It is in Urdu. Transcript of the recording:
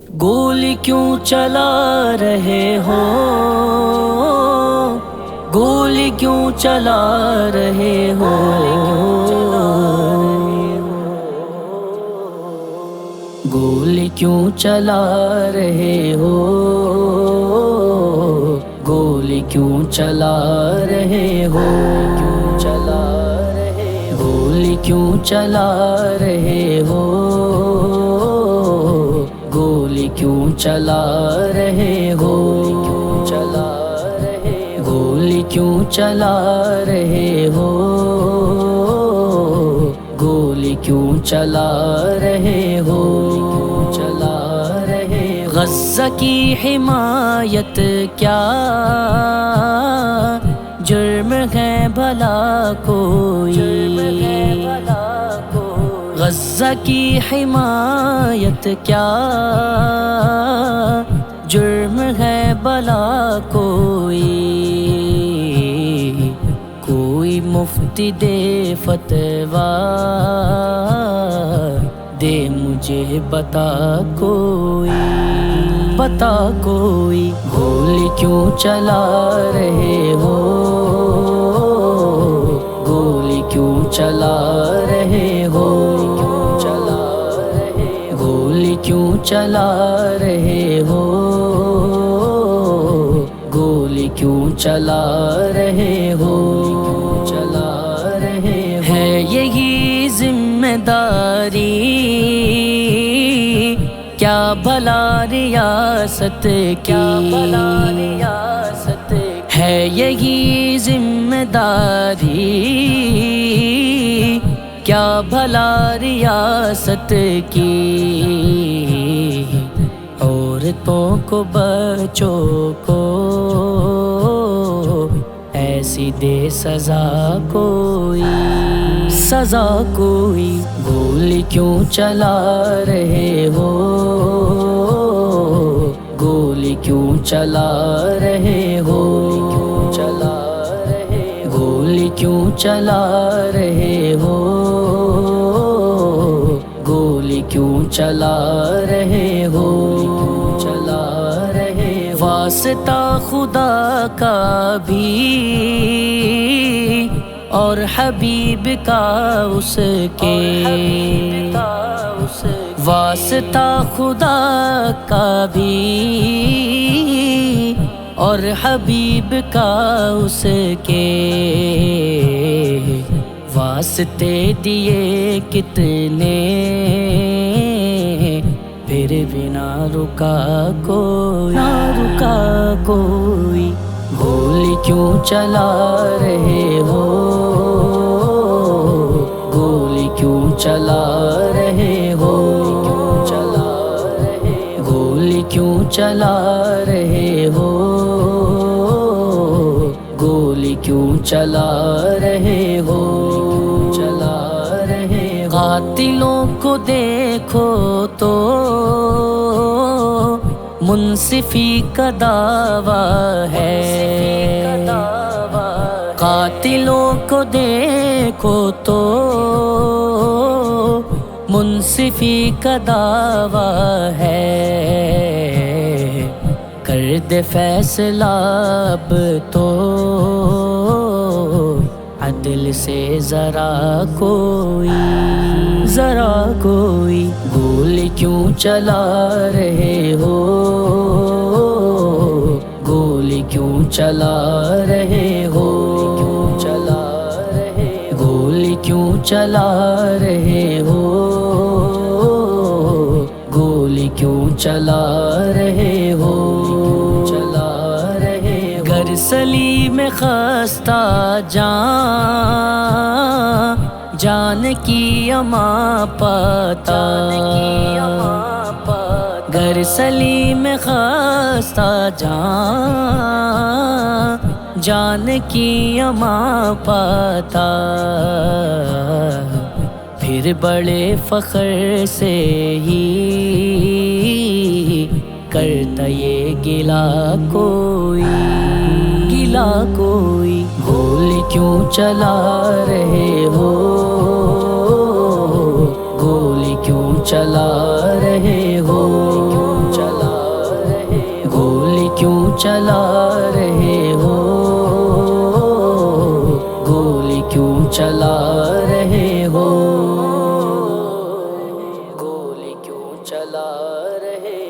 گولی کیوں چلا رہے ہو، گولی کیوں چلا رہے ہو، گولی کیوں چلا رہے ہو، گولی کیوں چلا رہے ہو، گولی کیوں چلا رہے ہو، گولی کیوں چلا رہے ہو، گولی کیوں چلا رہے ہو، گولی کیوں چلا رہے ہو، غزہ کی حمایت کیا جرم ہے بھلا کوئی، غزہ کی حمایت کیا جرم ہے بھلا کوئی، کوئی مفتی دے فتویٰ دے مجھے بتا کوئی، بتا کوئی، گولی کیوں چلا رہے ہو، گولی کیوں چلا رہے ہو، گولی کیوں چلا رہے ہو، گولی کیوں چلا رہے ہو، ہے یہی ذمہ داری کیا بھلا ریاست کی، ہے یہی ذمہ داری کیا بھلا ریاست کی، عورتوں کو بچوں کو ایسی دے سزا کوئی، سزا کوئی، گولی کیوں چلا رہے ہو، گولی کیوں چلا رہے ہو، گولی کیوں چلا رہے ہو، گولی کیوں چلا رہے ہو، واسطہ خدا کا بھی اور حبیب کا اس کے، واسطہ خدا کا بھی اور حبیب کا اس کے، واسطے دیے کتنے پھر بھی نہ رکا کوئی، نہ رکا کوئی، گولی کیوں چلا رہے ہو، گولی کیوں چلا رہے ہو، گولی کیوں چلا رہے ہو، گولی کیوں چلا رہے ہو، قاتلوں کو دیکھو تو منصفی کا دعویٰ ہے، قاتلوں کو دیکھو تو منصفی کا دعویٰ ہے، کر دے فیصلہ اب تو عدل سے ذرا کوئی، ذرا کوئی، گولی کیوں چلا رہے ہو، گولی کیوں چلا رہے ہو، گولی کیوں چلا رہے ہو، گولی کیوں چلا رہے ہو، گر سلیم خستہ جان جان کی اما پاتا، گر سلیم خستہ جان جان کی اما پاتا، پھر بڑے فخر سے ہی کرتا یہ گلا کوئی، گلا کوئی، گولی کیوں چلا رہے ہو، گولی کیوں چلا رہے ہو، چلا رہے ہو، گولی کیوں چلا رہے ہو، گولی کیوں چلا رہے